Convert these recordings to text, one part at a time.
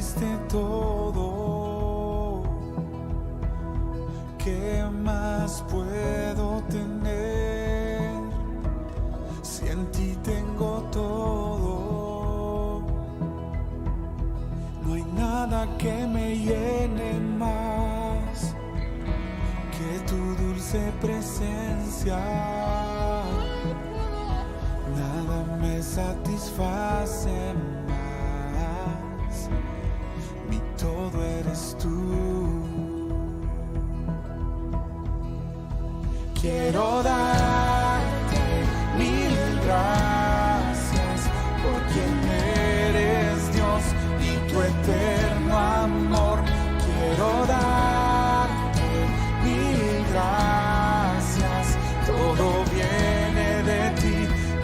diste todo. ¿Qué más puedo tener si en ti tengo todo? No hay nada que me llene más que tu dulce presencia. Nada me satisface más, mi todo eres tú. Quiero darte mil gracias por quien eres, Dios, y tu eterno amor. Quiero darte mil gracias, todo viene de ti,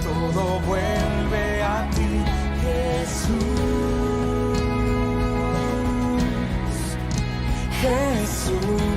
todo vuelve a ti, Jesús. Jesús.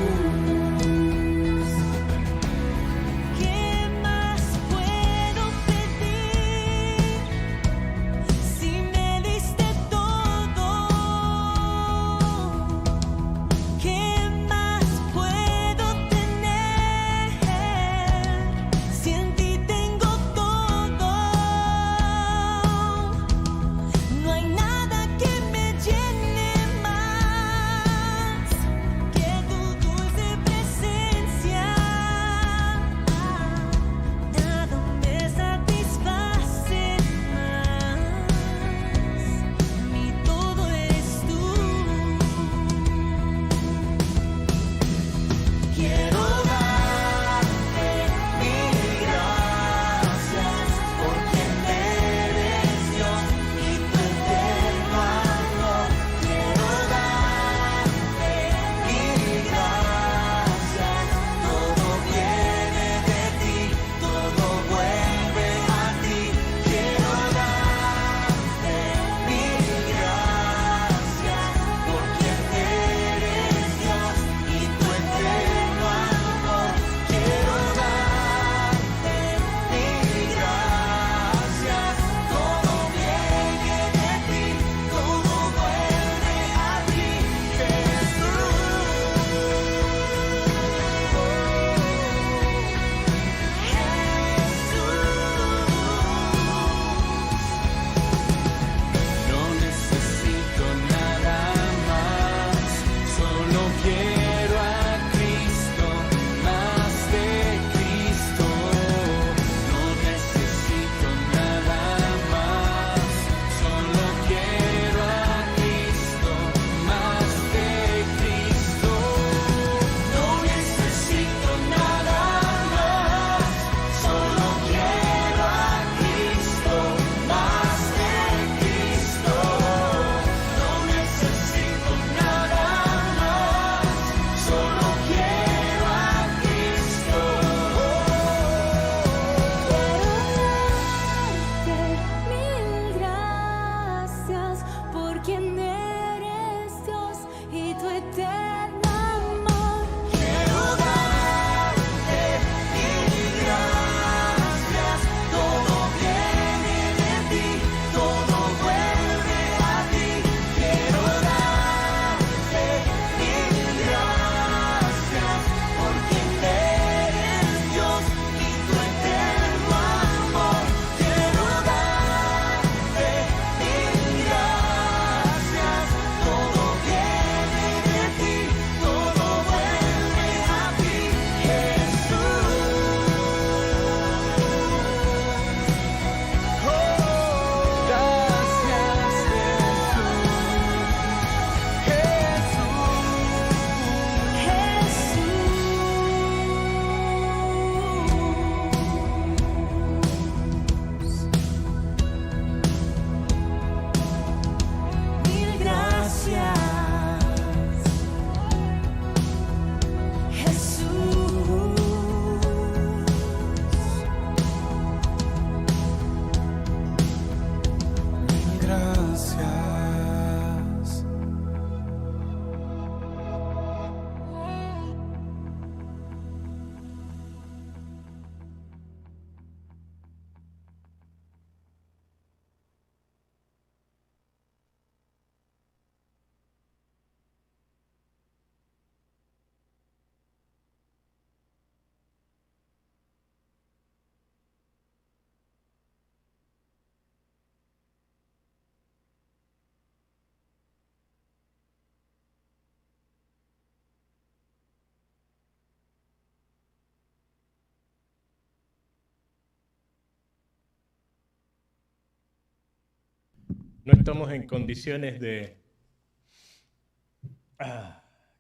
no estamos en condiciones de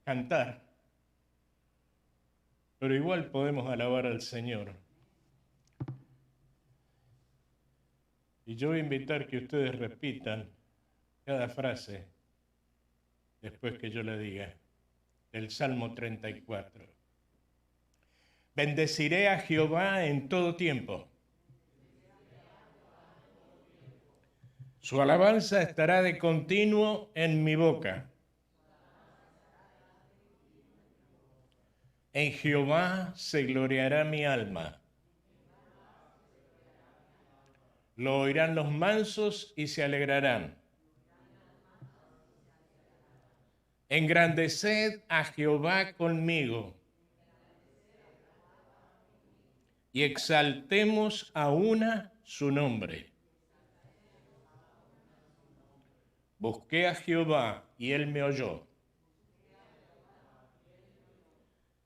cantar, pero igual podemos alabar al Señor. Y yo voy a invitar que ustedes repitan cada frase después que yo la diga, del Salmo 34. Bendeciré a Jehová en todo tiempo. Su alabanza estará de continuo en mi boca. En Jehová se gloriará mi alma. Lo oirán los mansos y se alegrarán. Engrandeced a Jehová conmigo y exaltemos a una su nombre. Busqué a Jehová y él me oyó,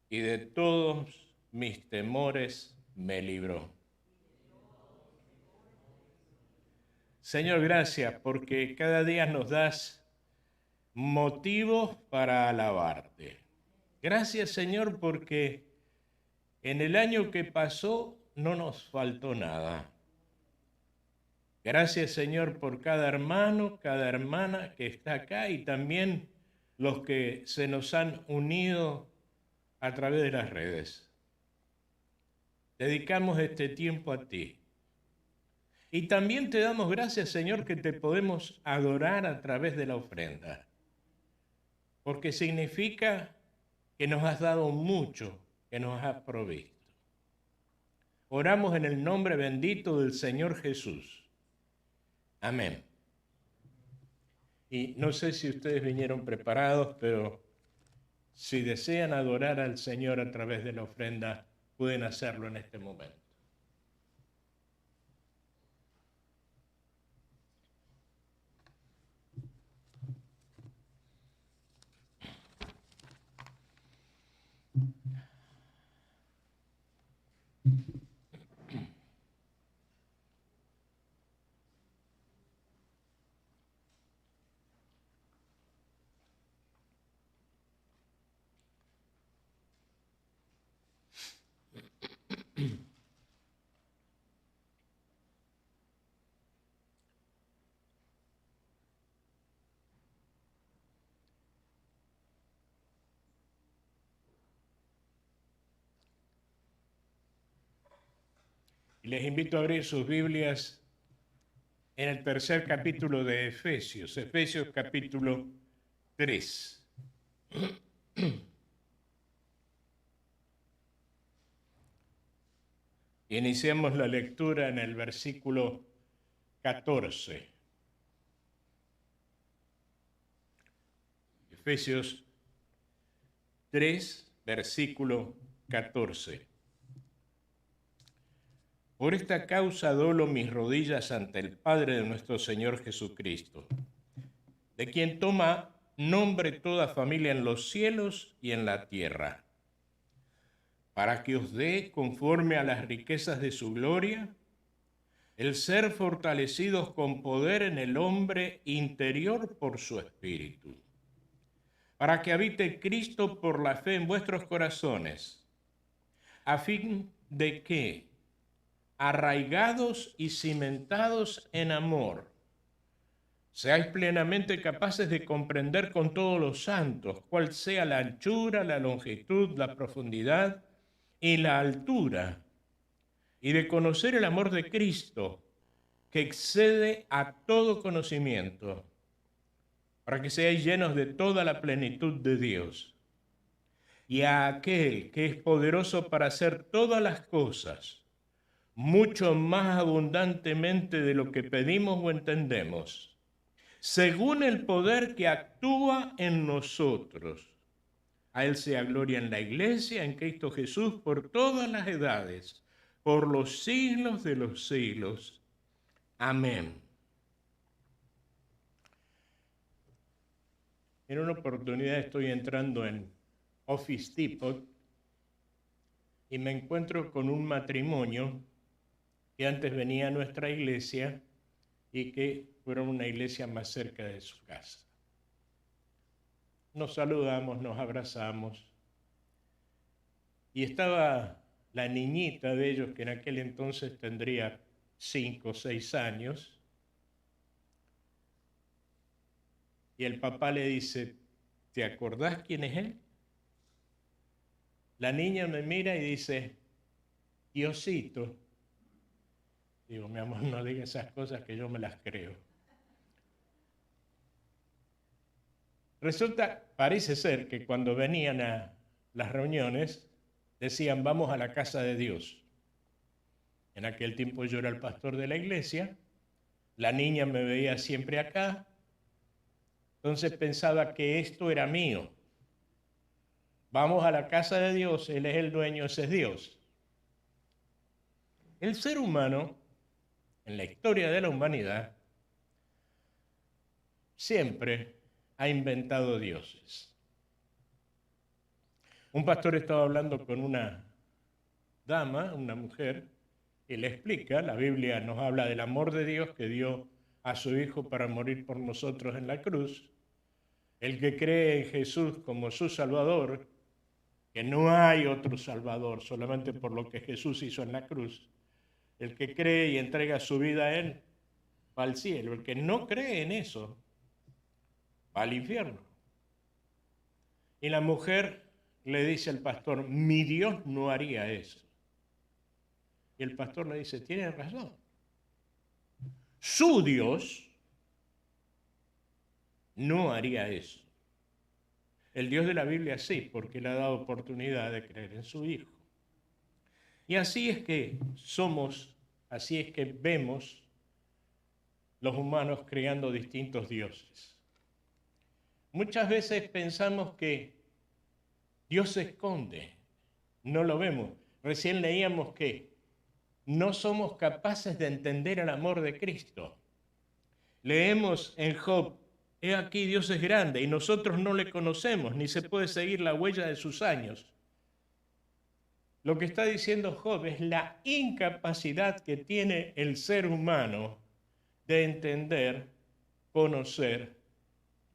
y de todos mis temores me libró. Señor, gracias porque cada día nos das motivos para alabarte. Gracias, Señor, porque en el año que pasó no nos faltó nada. Gracias, Señor, por cada hermano, cada hermana que está acá y también los que se nos han unido a través de las redes. Dedicamos este tiempo a ti. Y también te damos gracias, Señor, que te podemos adorar a través de la ofrenda, porque significa que nos has dado mucho, que nos has provisto. Oramos en el nombre bendito del Señor Jesús. Amén. Y no sé si ustedes vinieron preparados, pero si desean adorar al Señor a través de la ofrenda, pueden hacerlo en este momento. Y les invito a abrir sus Biblias en el tercer capítulo de Efesios, Efesios capítulo 3. Iniciamos la lectura en el versículo 14. Efesios 3, versículo 14. Por esta causa doblo mis rodillas ante el Padre de nuestro Señor Jesucristo, de quien toma nombre toda familia en los cielos y en la tierra, para que os dé, conforme a las riquezas de su gloria, el ser fortalecidos con poder en el hombre interior por su Espíritu, para que habite Cristo por la fe en vuestros corazones, a fin de que, arraigados y cimentados en amor, seáis plenamente capaces de comprender con todos los santos cuál sea la anchura, la longitud, la profundidad y la altura, y de conocer el amor de Cristo, que excede a todo conocimiento, para que seáis llenos de toda la plenitud de Dios. Y a aquel que es poderoso para hacer todas las cosas, mucho más abundantemente de lo que pedimos o entendemos, según el poder que actúa en nosotros. A Él sea gloria en la Iglesia, en Cristo Jesús, por todas las edades, por los siglos de los siglos. Amén. En una oportunidad estoy entrando en Office Depot y me encuentro con un matrimonio que antes venía a nuestra iglesia y que fueron una iglesia más cerca de su casa. Nos saludamos, nos abrazamos y estaba la niñita de ellos, que en aquel entonces tendría 5 o 6 años, y el papá le dice, ¿te acordás quién es él? La niña me mira y dice, Diosito. Digo, mi amor, no diga esas cosas que yo me las creo. Resulta, parece ser que cuando venían a las reuniones, decían, vamos a la casa de Dios. En aquel tiempo yo era el pastor de la iglesia, la niña me veía siempre acá, entonces pensaba que esto era mío. Vamos a la casa de Dios, Él es el dueño, ese es Dios. El ser humano, en la historia de la humanidad, siempre ha inventado dioses. Un pastor estaba hablando con una dama, una mujer, y le explica, la Biblia nos habla del amor de Dios que dio a su Hijo para morir por nosotros en la cruz. El que cree en Jesús como su Salvador, que no hay otro Salvador, solamente por lo que Jesús hizo en la cruz. El que cree y entrega su vida a Él, va al cielo. El que no cree en eso, va al infierno. Y la mujer le dice al pastor, mi Dios no haría eso. Y el pastor le dice, tiene razón. Su Dios no haría eso. El Dios de la Biblia sí, porque le ha dado oportunidad de creer en su Hijo. Y así es que somos, así es que vemos los humanos creando distintos dioses. Muchas veces pensamos que Dios se esconde, no lo vemos. Recién leíamos que no somos capaces de entender el amor de Cristo. Leemos en Job, he aquí Dios es grande y nosotros no le conocemos, ni se puede seguir la huella de sus años. Lo que está diciendo Job es la incapacidad que tiene el ser humano de entender, conocer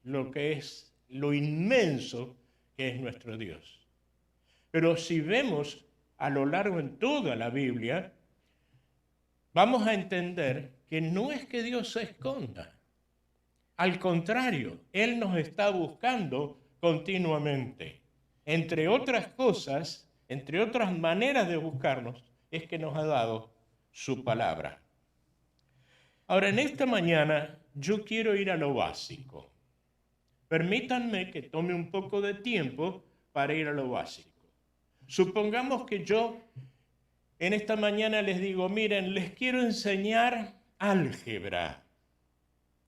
lo que es lo inmenso que es nuestro Dios. Pero si vemos a lo largo en toda la Biblia, vamos a entender que no es que Dios se esconda. Al contrario, Él nos está buscando continuamente. Entre otras cosas, entre otras maneras de buscarnos, es que nos ha dado su palabra. Ahora, en esta mañana, yo quiero ir a lo básico. Permítanme que tome un poco de tiempo para ir a lo básico. Supongamos que yo en esta mañana les digo, miren, les quiero enseñar álgebra.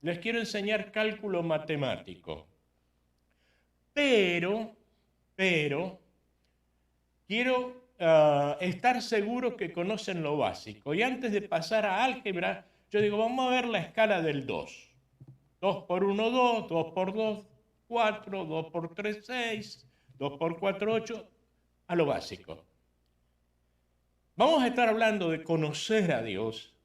Les quiero enseñar cálculo matemático. Pero, quiero estar seguro que conocen lo básico. Y antes de pasar a álgebra, yo digo, vamos a ver la escala del 2. 2 por 1, 2, 2 por 2, 4, 2 por 3, 6, 2 por 4, 8, a lo básico. Vamos a estar hablando de conocer a Dios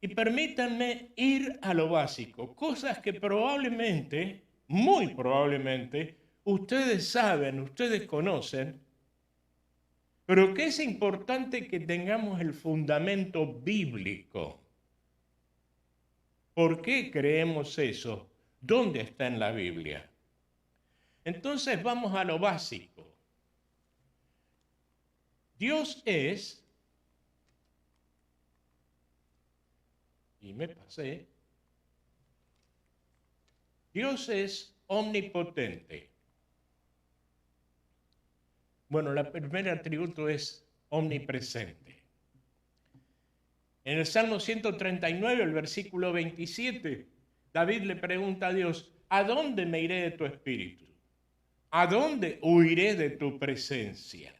y permítanme ir a lo básico, cosas que probablemente, muy probablemente, ustedes saben, ustedes conocen, pero que es importante que tengamos el fundamento bíblico. ¿Por qué creemos eso? ¿Dónde está en la Biblia? Entonces vamos a lo básico. Dios es, y me pasé, Dios es omnipotente. Bueno, el primer atributo es omnipresente. En el Salmo 139, el versículo 27, David le pregunta a Dios, ¿a dónde me iré de tu espíritu? ¿A dónde huiré de tu presencia?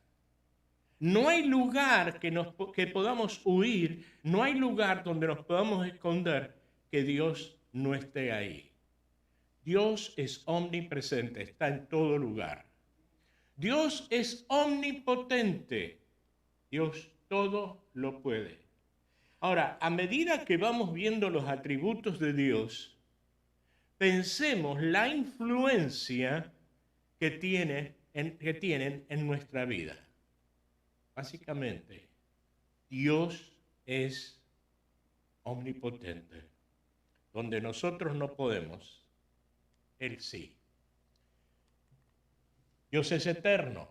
No hay lugar que podamos huir, no hay lugar donde nos podamos esconder que Dios no esté ahí. Dios es omnipresente, está en todo lugar. Dios es omnipotente, Dios todo lo puede. Ahora, a medida que vamos viendo los atributos de Dios, pensemos la influencia que tienen en nuestra vida. Básicamente, Dios es omnipotente. Donde nosotros no podemos, Él sí. Dios es eterno.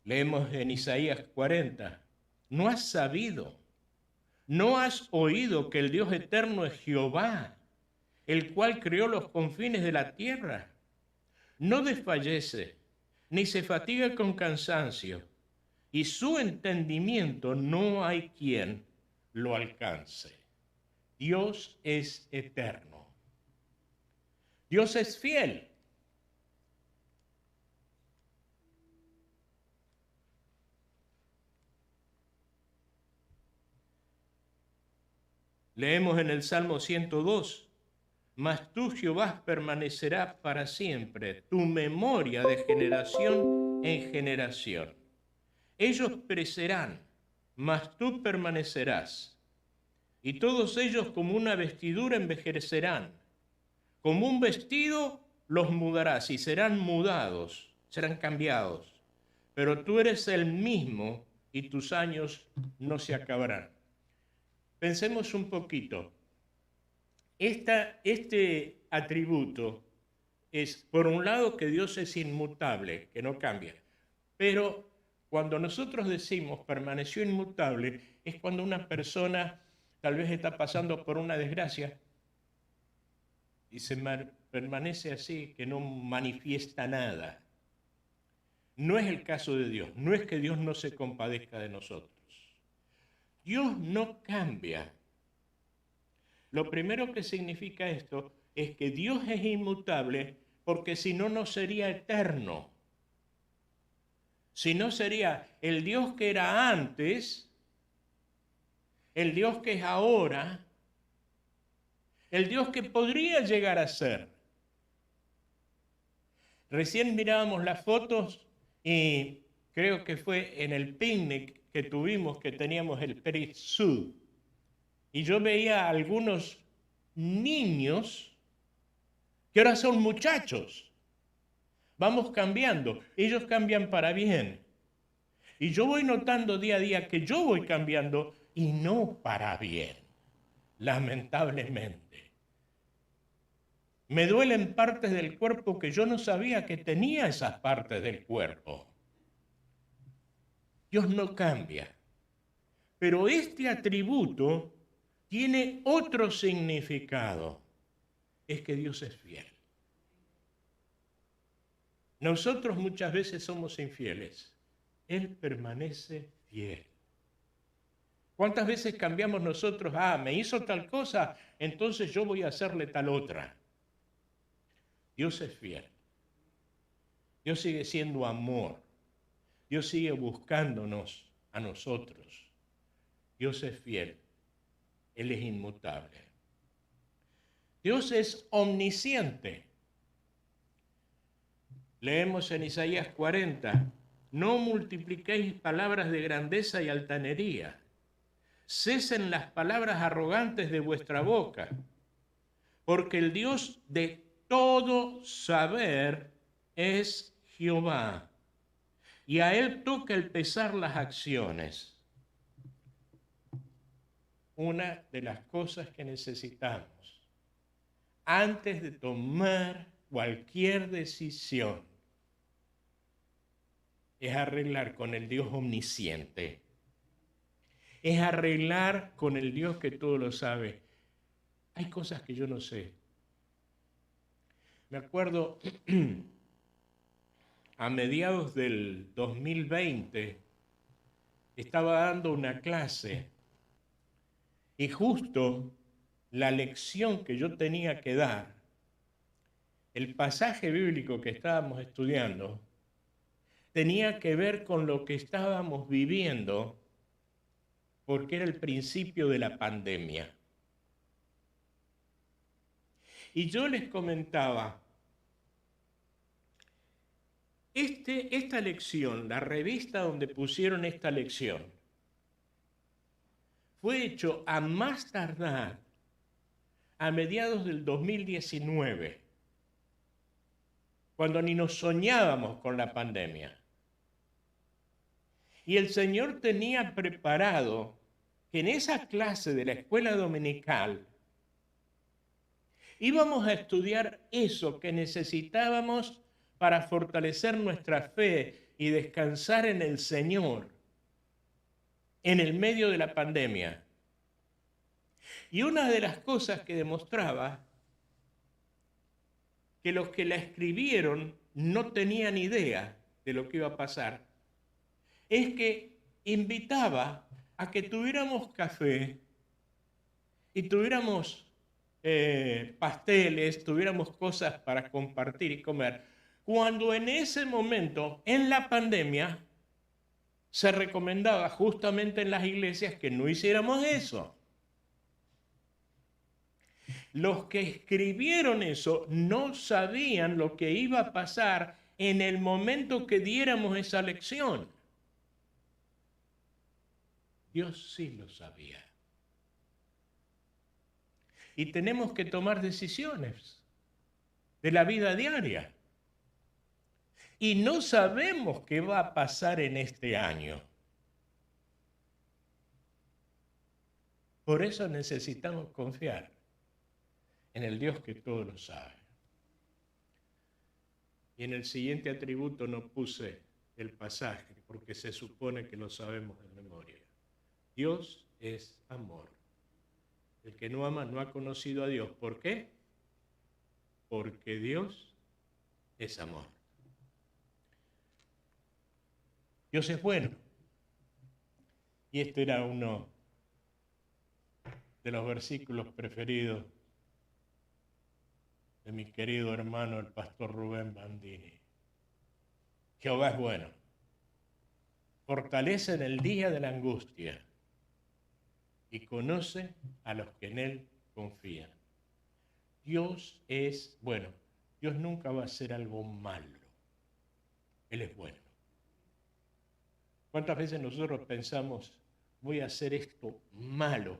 Leemos en Isaías 40, ¿no has sabido, no has oído que el Dios eterno es Jehová, el cual creó los confines de la tierra? No desfallece, ni se fatiga con cansancio, y su entendimiento no hay quien lo alcance. Dios es eterno. Dios es fiel. Leemos en el Salmo 102, mas tú, Jehová, permanecerá para siempre, tu memoria de generación en generación. Ellos perecerán, mas tú permanecerás, y todos ellos como una vestidura envejecerán. Como un vestido los mudarás y serán mudados, serán cambiados. Pero tú eres el mismo y tus años no se acabarán. Pensemos un poquito. Este atributo es, por un lado, que Dios es inmutable, que no cambia. Pero cuando nosotros decimos permaneció inmutable, es cuando una persona tal vez está pasando por una desgracia y permanece así, que no manifiesta nada. No es el caso de Dios, no es que Dios no se compadezca de nosotros. Dios no cambia. Lo primero que significa esto es que Dios es inmutable, porque si no, no sería eterno. Si no, sería el Dios que era antes, el Dios que es ahora, el Dios que podría llegar a ser. Recién mirábamos las fotos y creo que fue en el picnic que tuvimos, que teníamos el Peris Sud. Y yo veía a algunos niños que ahora son muchachos. Vamos cambiando, ellos cambian para bien. Y yo voy notando día a día que yo voy cambiando y no para bien, lamentablemente. Me duelen partes del cuerpo que yo no sabía que tenía esas partes del cuerpo. Dios no cambia. Pero este atributo tiene otro significado. Es que Dios es fiel. Nosotros muchas veces somos infieles. Él permanece fiel. ¿Cuántas veces cambiamos nosotros? Me hizo tal cosa, entonces yo voy a hacerle tal otra. Dios es fiel. Dios sigue siendo amor. Dios sigue buscándonos a nosotros. Dios es fiel. Él es inmutable. Dios es omnisciente. Leemos en Isaías 40, no multipliquéis palabras de grandeza y altanería. Cesen las palabras arrogantes de vuestra boca, porque el Dios de todo saber es Jehová, y a Él toca el pesar las acciones. Una de las cosas que necesitamos antes de tomar cualquier decisión es arreglar con el Dios omnisciente, es arreglar con el Dios que todo lo sabe. Hay cosas que yo no sé. Me acuerdo a mediados del 2020 estaba dando una clase y justo la lección que yo tenía que dar, el pasaje bíblico que estábamos estudiando, tenía que ver con lo que estábamos viviendo porque era el principio de la pandemia. Y yo les comentaba, esta lección, la revista donde pusieron esta lección, fue hecho a más tardar a mediados del 2019, cuando ni nos soñábamos con la pandemia. Y el Señor tenía preparado que en esa clase de la escuela dominical íbamos a estudiar eso que necesitábamos para fortalecer nuestra fe y descansar en el Señor en el medio de la pandemia. Y una de las cosas que demostraba que los que la escribieron no tenían idea de lo que iba a pasar es que invitaba a que tuviéramos café y tuviéramos pasteles, tuviéramos cosas para compartir y comer, cuando en ese momento, en la pandemia, se recomendaba justamente en las iglesias que no hiciéramos eso. Los que escribieron eso no sabían lo que iba a pasar en el momento que diéramos esa lección. Dios sí lo sabía. Y tenemos que tomar decisiones de la vida diaria. Y no sabemos qué va a pasar en este año. Por eso necesitamos confiar en el Dios que todo lo sabe. Y en el siguiente atributo no puse el pasaje, porque se supone que lo sabemos de memoria. Dios es amor. El que no ama no ha conocido a Dios. ¿Por qué? Porque Dios es amor. Dios es bueno. Y este era uno de los versículos preferidos de mi querido hermano, el pastor Rubén Bandini. Jehová es bueno. Fortalece en el día de la angustia y conoce a los que en Él confían. Dios es bueno. Dios nunca va a hacer algo malo. Él es bueno. ¿Cuántas veces nosotros pensamos, voy a hacer esto malo?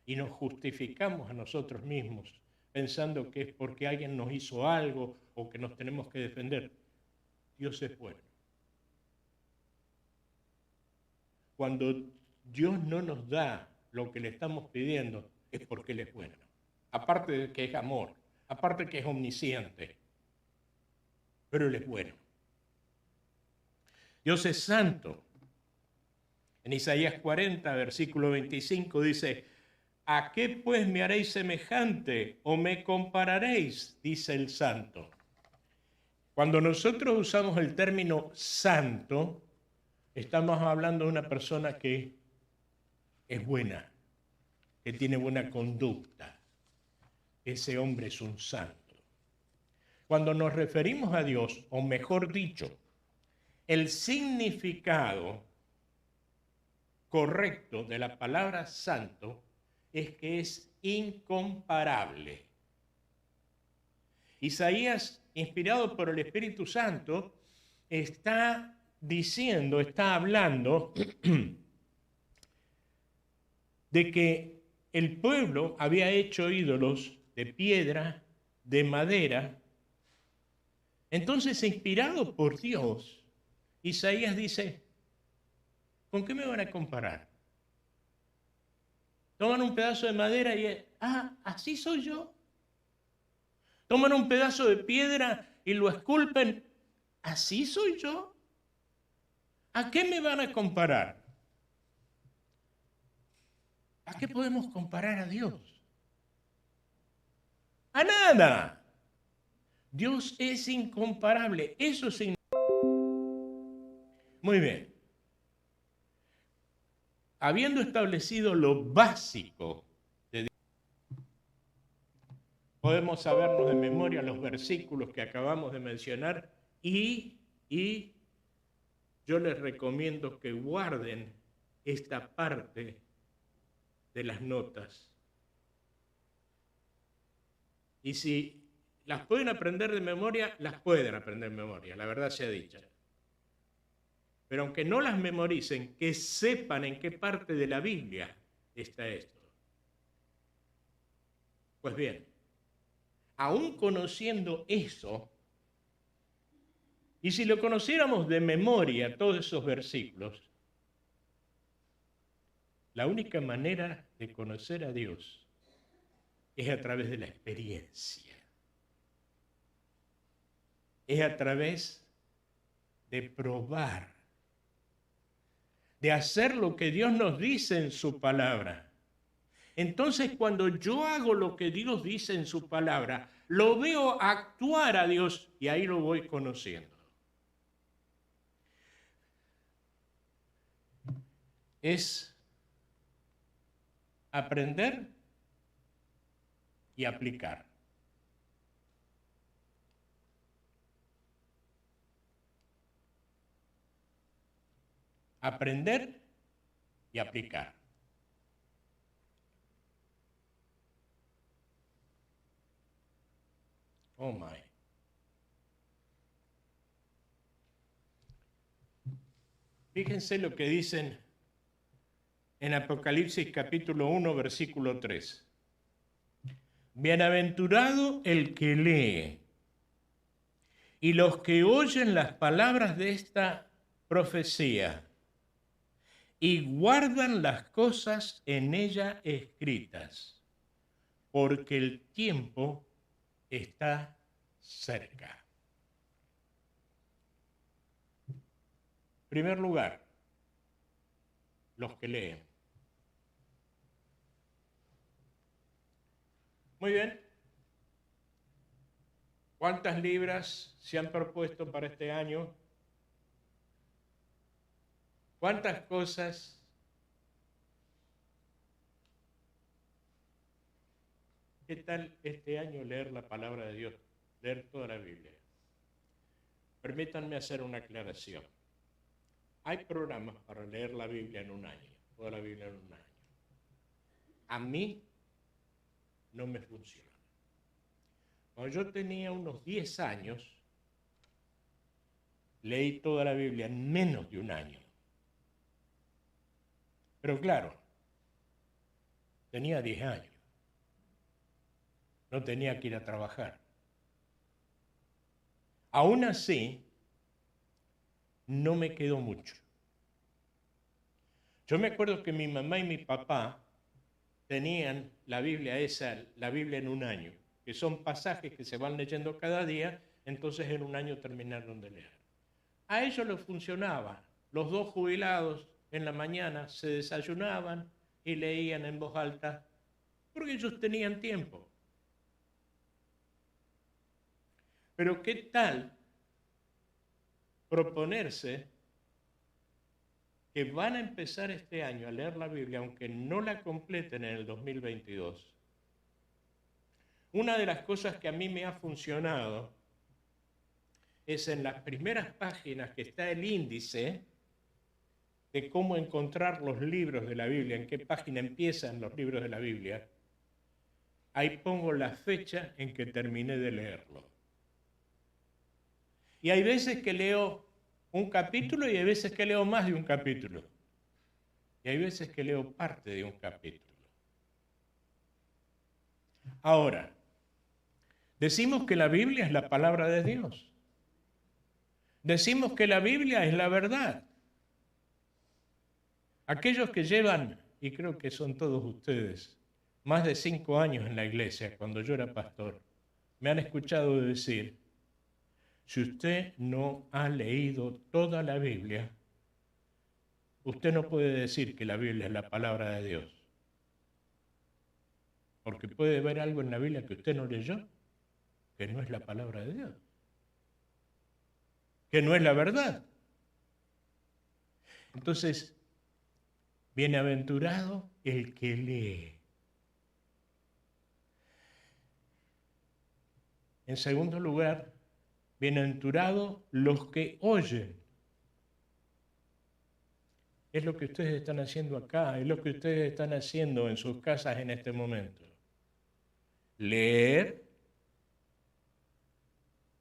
Y nos justificamos a nosotros mismos, pensando que es porque alguien nos hizo algo o que nos tenemos que defender. Dios es bueno. Cuando Dios no nos da lo que le estamos pidiendo, es porque Él es bueno. Aparte de que es amor, aparte de que es omnisciente, pero Él es bueno. Dios es santo. En Isaías 40, versículo 25 dice, ¿a qué pues me haréis semejante o me compararéis? Dice el santo. Cuando nosotros usamos el término santo, estamos hablando de una persona que es buena, que tiene buena conducta. Ese hombre es un santo. Cuando nos referimos a Dios, o mejor dicho, el significado correcto de la palabra santo es que es incomparable. Isaías, inspirado por el Espíritu Santo, está diciendo, está hablando de que el pueblo había hecho ídolos de piedra, de madera. Entonces, inspirado por Dios, Isaías dice, ¿con qué me van a comparar? Toman un pedazo de madera y, así soy yo. Toman un pedazo de piedra y lo esculpen, así soy yo. ¿A qué me van a comparar? ¿A qué podemos comparar a Dios? A nada. Dios es incomparable. Eso significa. Muy bien. Habiendo establecido lo básico de Dios, podemos sabernos de memoria los versículos que acabamos de mencionar y yo les recomiendo que guarden esta parte de las notas. Y si las pueden aprender de memoria, las pueden aprender de memoria, la verdad sea dicha. Pero aunque no las memoricen, que sepan en qué parte de la Biblia está esto. Pues bien, aún conociendo eso, y si lo conociéramos de memoria, todos esos versículos, la única manera de conocer a Dios es a través de la experiencia. Es a través de probar, de hacer lo que Dios nos dice en su palabra. Entonces, cuando yo hago lo que Dios dice en su palabra, lo veo actuar a Dios y ahí lo voy conociendo. Es aprender y aplicar. Aprender y aplicar. Oh my. Fíjense lo que dicen en Apocalipsis capítulo 1, versículo 3. Bienaventurado el que lee y los que oyen las palabras de esta profecía y guardan las cosas en ella escritas, porque el tiempo está cerca. En primer lugar, los que leen. Muy bien. ¿Cuántas libras se han propuesto para este año? ¿Cuántas cosas? ¿Qué tal este año leer la palabra de Dios? Leer toda la Biblia. Permítanme hacer una aclaración. Hay programas para leer la Biblia en un año, toda la Biblia en un año. A mí no me funciona. Cuando yo tenía unos 10 años, leí toda la Biblia en menos de un año. Pero claro, tenía 10 años. No tenía que ir a trabajar. Aún así, no me quedó mucho. Yo me acuerdo que mi mamá y mi papá tenían la Biblia en un año, que son pasajes que se van leyendo cada día, entonces en un año terminaron de leer. A ellos les funcionaba. Los dos jubilados en la mañana se desayunaban y leían en voz alta, porque ellos tenían tiempo. Pero ¿qué tal proponerse que van a empezar este año a leer la Biblia, aunque no la completen en el 2022? Una de las cosas que a mí me ha funcionado es en las primeras páginas que está el índice de cómo encontrar los libros de la Biblia, en qué página empiezan los libros de la Biblia. Ahí pongo la fecha en que terminé de leerlo. Y hay veces que leo un capítulo y hay veces que leo más de un capítulo. Y hay veces que leo parte de un capítulo. Ahora, decimos que la Biblia es la palabra de Dios. Decimos que la Biblia es la verdad. Aquellos que llevan, y creo que son todos ustedes, más de 5 años en la iglesia, cuando yo era pastor, me han escuchado decir: si usted no ha leído toda la Biblia, usted no puede decir que la Biblia es la palabra de Dios. Porque puede haber algo en la Biblia que usted no leyó, que no es la palabra de Dios, que no es la verdad. Entonces, bienaventurado el que lee. En segundo lugar, bienaventurados los que oyen. Es lo que ustedes están haciendo acá, es lo que ustedes están haciendo en sus casas en este momento. Leer,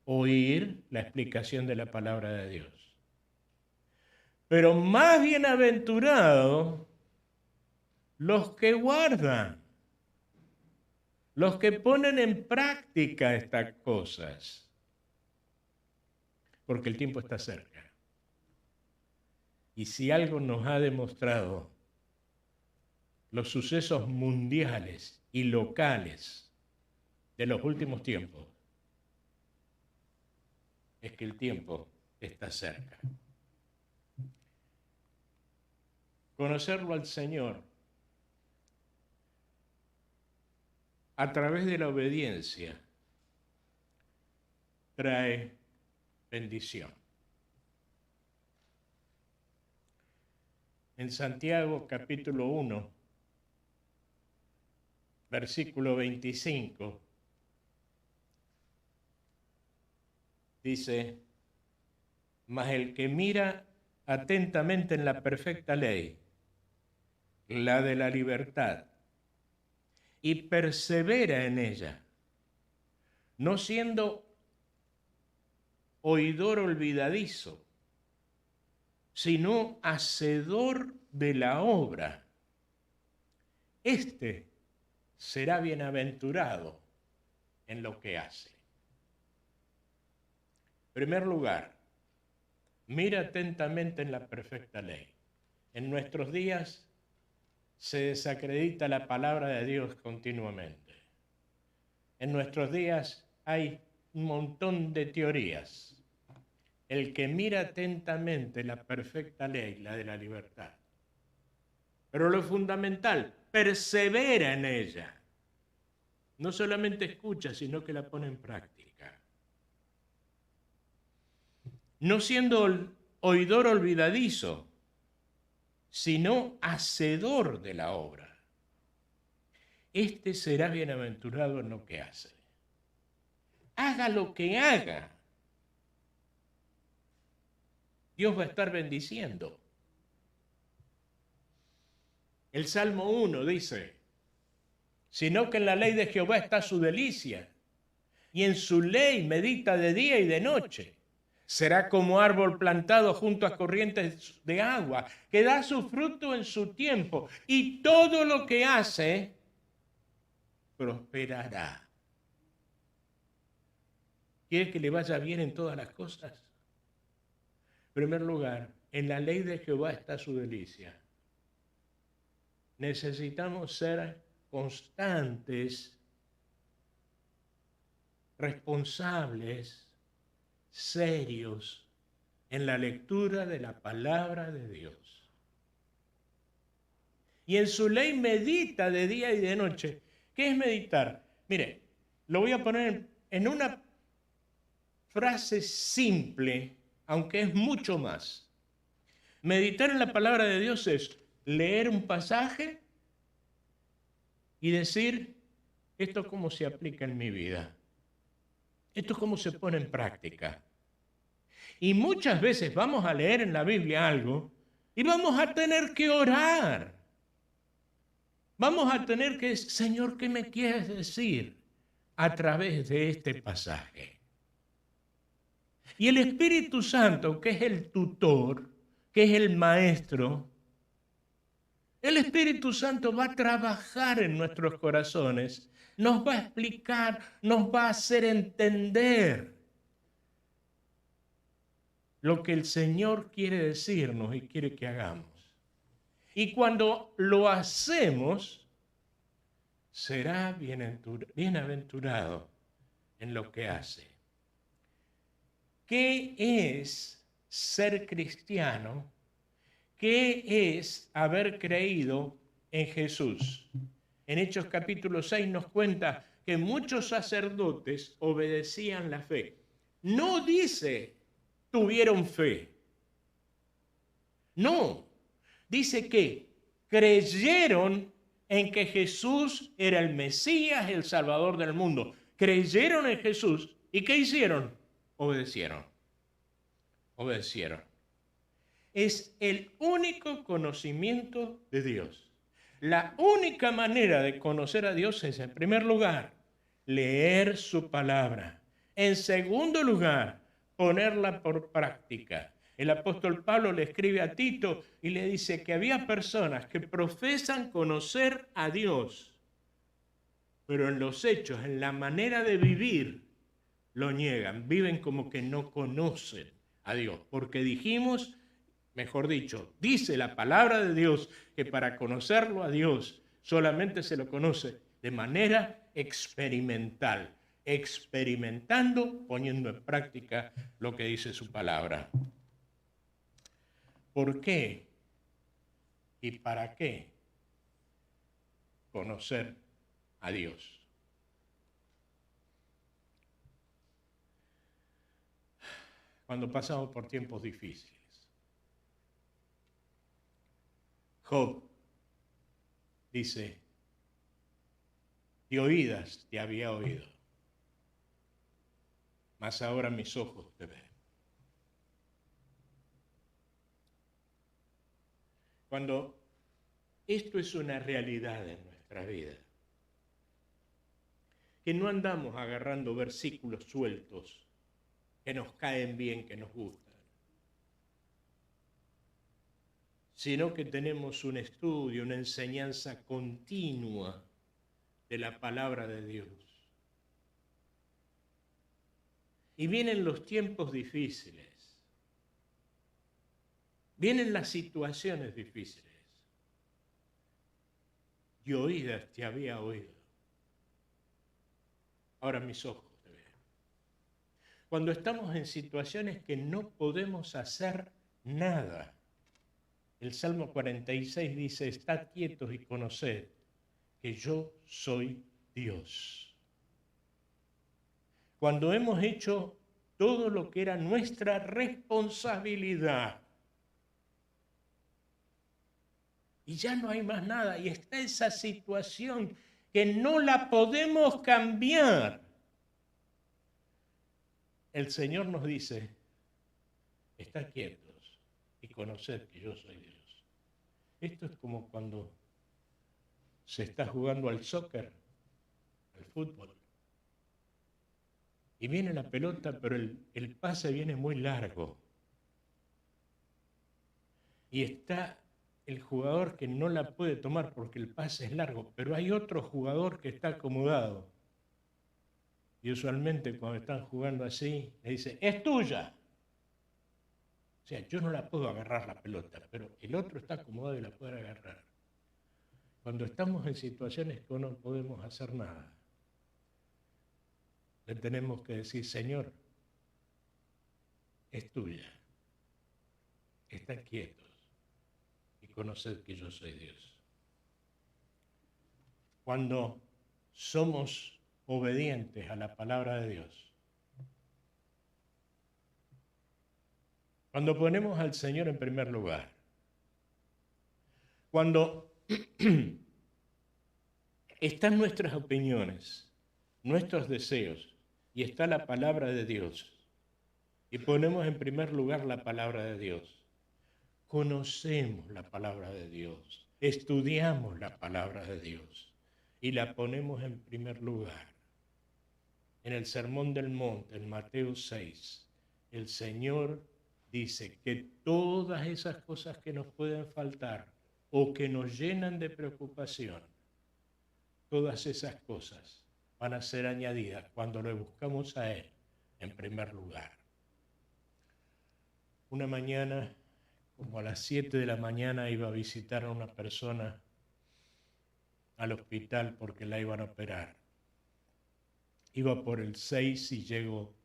oír la explicación de la palabra de Dios. Pero más bienaventurado los que guardan, los que ponen en práctica estas cosas, porque el tiempo está cerca. Y si algo nos ha demostrado los sucesos mundiales y locales de los últimos tiempos, es que el tiempo está cerca. Conocerlo al Señor a través de la obediencia trae bendición. En Santiago capítulo 1, versículo 25, dice: mas el que mira atentamente en la perfecta ley, la de la libertad, y persevera en ella, no siendo oidor olvidadizo, sino hacedor de la obra, éste será bienaventurado en lo que hace. En primer lugar, mira atentamente en la perfecta ley. En nuestros días se desacredita la palabra de Dios continuamente. En nuestros días hay un montón de teorías. El que mira atentamente la perfecta ley, la de la libertad. Pero lo fundamental, persevera en ella. No solamente escucha, sino que la pone en práctica. No siendo oidor olvidadizo, sino hacedor de la obra. Este será bienaventurado en lo que hace. Haga lo que haga, Dios va a estar bendiciendo. El Salmo 1 dice: sino que en la ley de Jehová está su delicia, y en su ley medita de día y de noche. Será como árbol plantado junto a corrientes de agua, que da su fruto en su tiempo, y todo lo que hace prosperará. ¿Quiere que le vaya bien en todas las cosas? En primer lugar, en la ley de Jehová está su delicia. Necesitamos ser constantes, responsables, serios en la lectura de la palabra de Dios. Y en su ley medita de día y de noche. ¿Qué es meditar? Mire, lo voy a poner en una frase simple, aunque es mucho más. Meditar en la palabra de Dios es leer un pasaje y decir: esto cómo se aplica en mi vida, esto cómo se pone en práctica. Y muchas veces vamos a leer en la Biblia algo y vamos a tener que orar. Vamos a tener que decir: Señor, ¿qué me quieres decir a través de este pasaje? Y el Espíritu Santo, que es el tutor, que es el maestro, el Espíritu Santo va a trabajar en nuestros corazones, nos va a explicar, nos va a hacer entender lo que el Señor quiere decirnos y quiere que hagamos. Y cuando lo hacemos, será bienaventurado en lo que hace. ¿Qué es ser cristiano? ¿Qué es haber creído en Jesús? En Hechos capítulo 6 nos cuenta que muchos sacerdotes obedecían la fe. No dice tuvieron fe. No, dice que creyeron en que Jesús era el Mesías, el Salvador del mundo. Creyeron en Jesús. ¿Y qué hicieron? Obedecieron. Obedecieron. Es el único conocimiento de Dios. La única manera de conocer a Dios es, en primer lugar, leer su palabra. En segundo lugar, ponerla por práctica. El apóstol Pablo le escribe a Tito y le dice que había personas que profesan conocer a Dios, pero en los hechos, en la manera de vivir, lo niegan. Viven como que no conocen a Dios. Porque dijimos, mejor dicho, dice la palabra de Dios que para conocerlo a Dios solamente se lo conoce de manera experimental. Experimentando, poniendo en práctica lo que dice su palabra. ¿Por qué y para qué conocer a Dios? Cuando pasamos por tiempos difíciles. Job dice, de oídas te había oído, mas ahora mis ojos te ven. Cuando esto es una realidad en nuestra vida, que no andamos agarrando versículos sueltos que nos caen bien, que nos gustan, sino que tenemos un estudio, una enseñanza continua de la palabra de Dios. Y vienen los tiempos difíciles, vienen las situaciones difíciles. De oídas te había oído, ahora mis ojos te ven. Cuando estamos en situaciones que no podemos hacer nada, el Salmo 46 dice, estad quietos y conoced que yo soy Dios. Cuando hemos hecho todo lo que era nuestra responsabilidad y ya no hay más nada y está esa situación que no la podemos cambiar, el Señor nos dice, estad quietos y conoced que yo soy Dios. Esto es como cuando se está jugando al soccer, al fútbol, y viene la pelota, pero el pase viene muy largo. Y está el jugador que no la puede tomar porque el pase es largo, pero hay otro jugador que está acomodado. Y usualmente cuando están jugando así, le dice, es tuya. O sea, yo no la puedo agarrar la pelota, pero el otro está acomodado y la puede agarrar. Cuando estamos en situaciones que no podemos hacer nada, le tenemos que decir, Señor, es tuya. Estad quietos y conoced que yo soy Dios. Cuando somos obedientes a la palabra de Dios, cuando ponemos al Señor en primer lugar, cuando están nuestras opiniones, nuestros deseos, y está la palabra de Dios, y ponemos en primer lugar la palabra de Dios, conocemos la palabra de Dios, estudiamos la palabra de Dios, y la ponemos en primer lugar. En el Sermón del Monte, en Mateo 6, el Señor dice que todas esas cosas que nos pueden faltar o que nos llenan de preocupación, todas esas cosas van a ser añadidas cuando le buscamos a Él en primer lugar. Una mañana, como a las 7 de la mañana, iba a visitar a una persona al hospital porque la iban a operar. Iba por el 6 y llego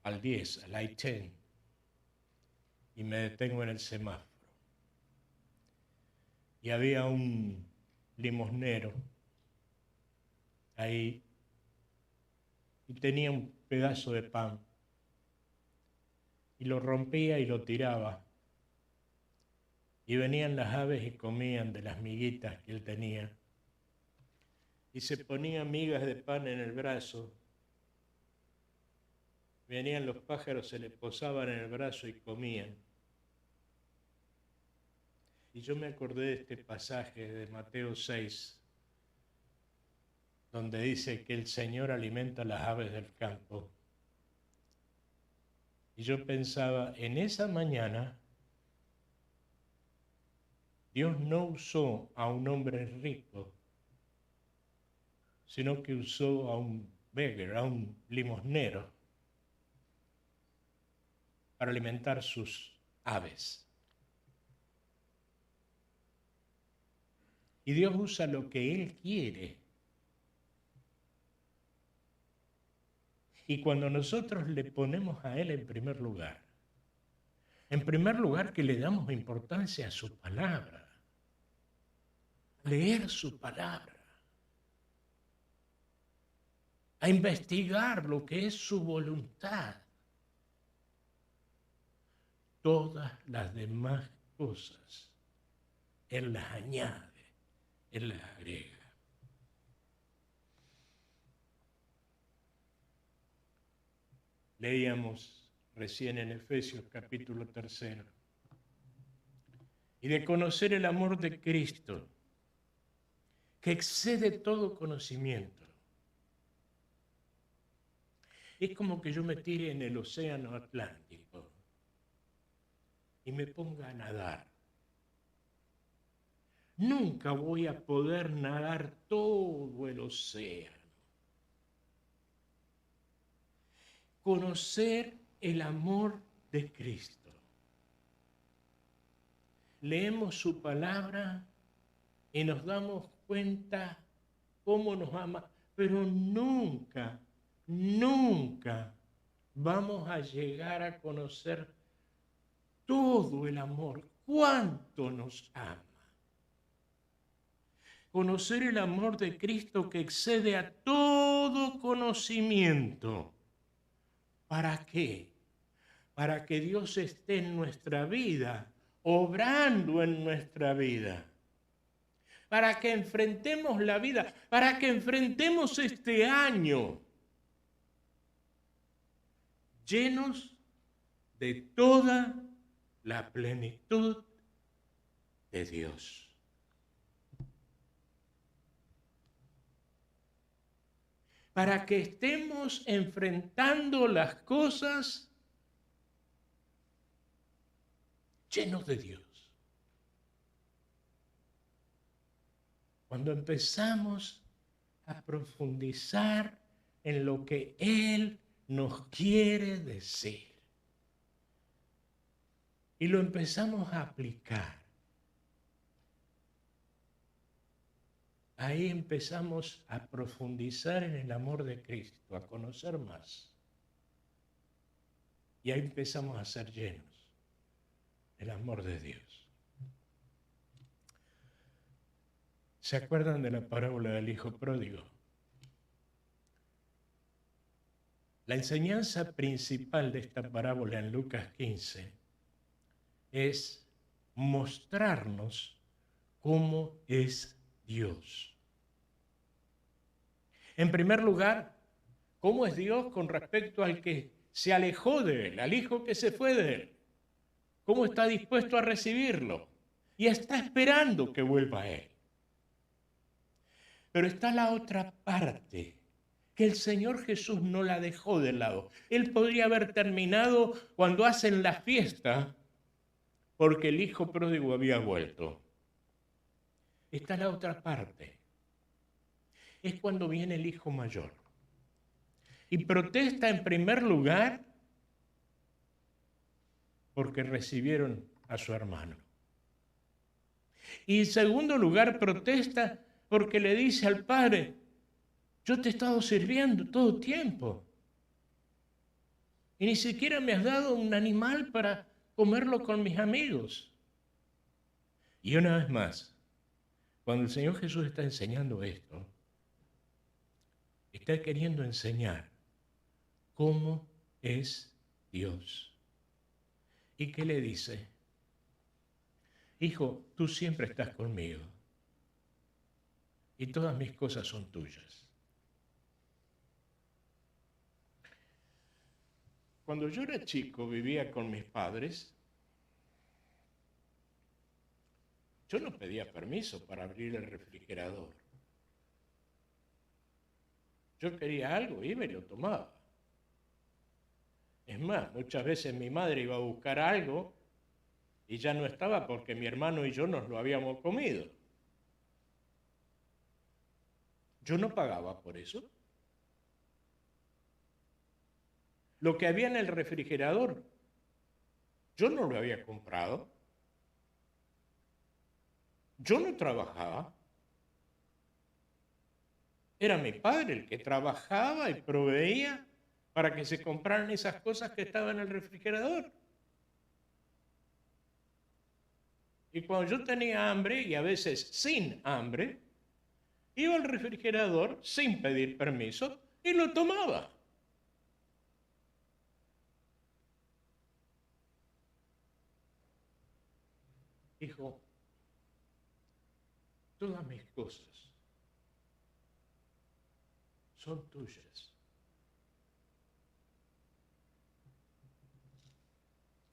al 10, al I-10, y me detengo en el semáforo. Y había un limosnero ahí y tenía un pedazo de pan y lo rompía y lo tiraba y venían las aves y comían de las miguitas que él tenía y se ponía migas de pan en el brazo, venían los pájaros, se le posaban en el brazo y comían. Y yo me acordé de este pasaje de Mateo 6, donde dice que el Señor alimenta las aves del campo Y yo pensaba, en esa mañana, Dios no usó a un hombre rico, sino que usó a un beggar, a un limosnero, para alimentar sus aves. Y Dios usa lo que Él quiere. Y cuando nosotros le ponemos a Él en primer lugar que le damos importancia a su palabra, leer su palabra, a investigar lo que es su voluntad, todas las demás cosas Él las añade, Él las agrega. Leíamos recién en Efesios capítulo 3. Y de conocer el amor de Cristo, que excede todo conocimiento. Es como que yo me tire en el océano Atlántico y me ponga a nadar. Nunca voy a poder nadar todo el océano. Conocer el amor de Cristo. Leemos su palabra y nos damos cuenta cómo nos ama, pero nunca vamos a llegar a conocer todo el amor, cuánto nos ama. Conocer el amor de Cristo que excede a todo conocimiento. ¿Para qué? Para que Dios esté en nuestra vida, obrando en nuestra vida. Para que enfrentemos la vida, para que enfrentemos este año llenos de toda la plenitud de Dios. Para que estemos enfrentando las cosas llenos de Dios. Cuando empezamos a profundizar en lo que Él nos quiere decir y lo empezamos a aplicar, ahí empezamos a profundizar en el amor de Cristo, a conocer más. Y ahí empezamos a ser llenos del amor de Dios. ¿Se acuerdan de la parábola del hijo pródigo? La enseñanza principal de esta parábola en Lucas 15 es mostrarnos cómo es Dios. En primer lugar, ¿cómo es Dios con respecto al que se alejó de Él, al hijo que se fue de Él? ¿Cómo está dispuesto a recibirlo? Y está esperando que vuelva a Él. Pero está la otra parte, que el Señor Jesús no la dejó de lado. Él podría haber terminado cuando hacen la fiesta, porque el hijo pródigo había vuelto. Está la otra parte. Es cuando viene el hijo mayor. Y protesta en primer lugar porque recibieron a su hermano. Y en segundo lugar protesta porque le dice al padre, yo te he estado sirviendo todo el tiempo. Y ni siquiera me has dado un animal para comerlo con mis amigos. Y una vez más, cuando el Señor Jesús está enseñando esto, está queriendo enseñar cómo es Dios. ¿Y qué le dice? Hijo, tú siempre estás conmigo y todas mis cosas son tuyas. Cuando yo era chico, vivía con mis padres, yo no pedía permiso para abrir el refrigerador. Yo quería algo, iba y lo tomaba. Es más, muchas veces mi madre iba a buscar algo y ya no estaba porque mi hermano y yo nos lo habíamos comido. Yo no pagaba por eso. Lo que había en el refrigerador, yo no lo había comprado. Yo no trabajaba. Era mi padre el que trabajaba y proveía para que se compraran esas cosas que estaban en el refrigerador. Y cuando yo tenía hambre, y a veces sin hambre, iba al refrigerador sin pedir permiso y lo tomaba. Hijo, todas mis cosas son tuyas.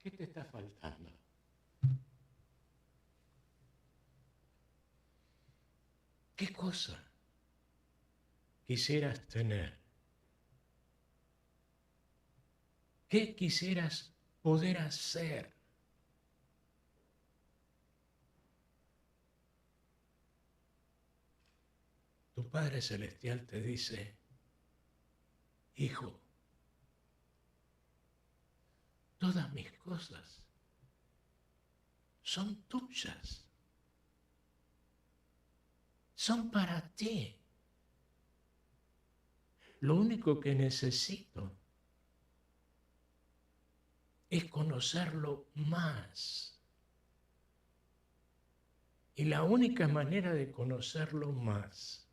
¿Qué te está faltando? ¿Qué cosa quisieras tener? ¿Qué quisieras poder hacer? Tu Padre Celestial te dice, hijo, todas mis cosas son tuyas. Son para ti. Lo único que necesito es conocerlo más. Y la única manera de conocerlo más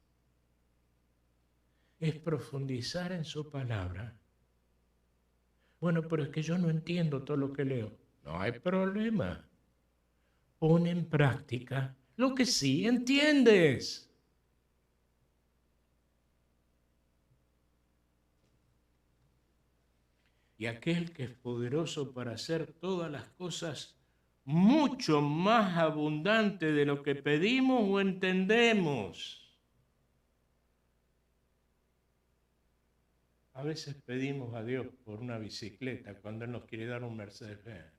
es profundizar en su palabra. Bueno, pero es que yo no entiendo todo lo que leo. No hay problema. Pon en práctica lo que sí entiendes. Y aquel que es poderoso para hacer todas las cosas mucho más abundante de lo que pedimos o entendemos. A veces pedimos a Dios por una bicicleta cuando Él nos quiere dar un Mercedes-Benz.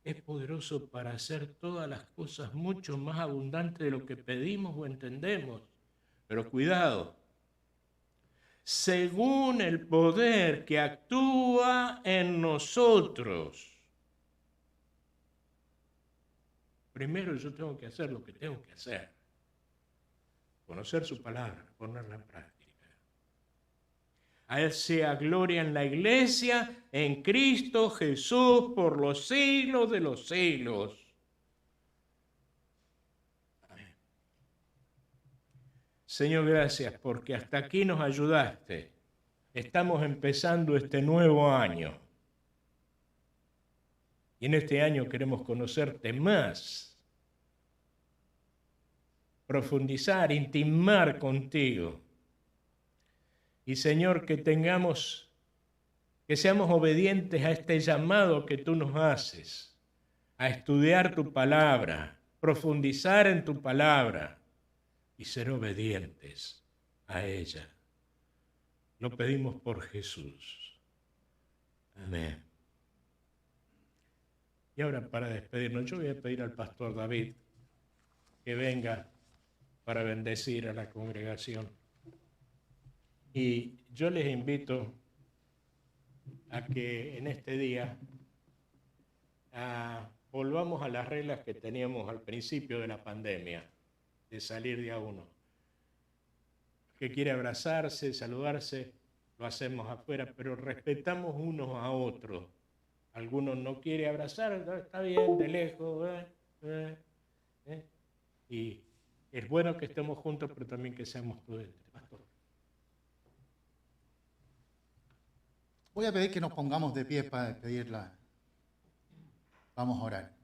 Es poderoso para hacer todas las cosas mucho más abundantes de lo que pedimos o entendemos. Pero cuidado, según el poder que actúa en nosotros. Primero yo tengo que hacer lo que tengo que hacer. Conocer su palabra, ponerla en práctica. A Él sea gloria en la iglesia, en Cristo Jesús, por los siglos de los siglos. Amén. Señor, gracias porque hasta aquí nos ayudaste. Estamos empezando este nuevo año. Y en este año queremos conocerte más, profundizar, intimar contigo. Y Señor, que seamos obedientes a este llamado que tú nos haces, a estudiar tu palabra, profundizar en tu palabra y ser obedientes a ella. Lo pedimos por Jesús. Amén. Y ahora para despedirnos, yo voy a pedir al pastor David que venga para bendecir a la congregación. Y yo les invito a que en este día volvamos a las reglas que teníamos al principio de la pandemia, de salir de a uno. Que quiere abrazarse, saludarse, lo hacemos afuera, pero respetamos unos a otros. Algunos no quieren abrazar, está bien, de lejos. Y es bueno que estemos juntos, pero también que seamos prudentes. Pastor. Voy a pedir que nos pongamos de pie para despedirla. Vamos a orar.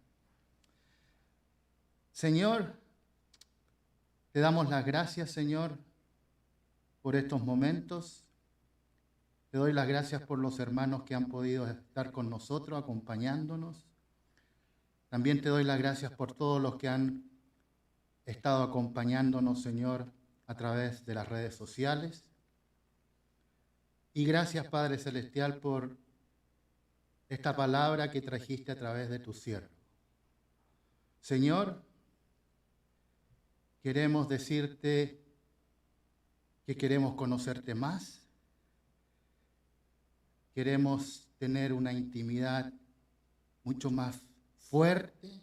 Señor, te damos las gracias, Señor, por estos momentos. Te doy las gracias por los hermanos que han podido estar con nosotros, acompañándonos. También te doy las gracias por todos los que han estado acompañándonos, Señor, a través de las redes sociales. Y gracias, Padre Celestial, por esta palabra que trajiste a través de tu siervo. Señor, queremos decirte que queremos conocerte más. Queremos tener una intimidad mucho más fuerte.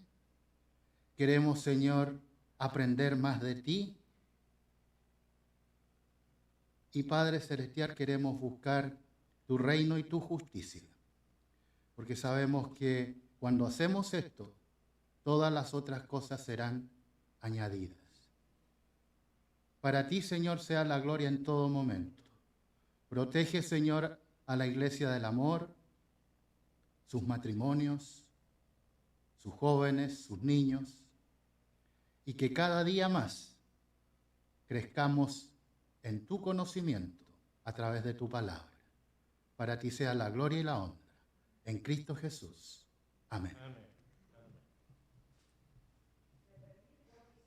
Queremos, Señor, aprender más de ti. Y Padre Celestial, queremos buscar tu reino y tu justicia. Porque sabemos que cuando hacemos esto, todas las otras cosas serán añadidas. Para ti, Señor, sea la gloria en todo momento. Protege, Señor, a la iglesia del amor, sus matrimonios, sus jóvenes, sus niños, y que cada día más crezcamos en tu conocimiento a través de tu palabra. Para ti sea la gloria y la honra. En Cristo Jesús. Amén. Amén.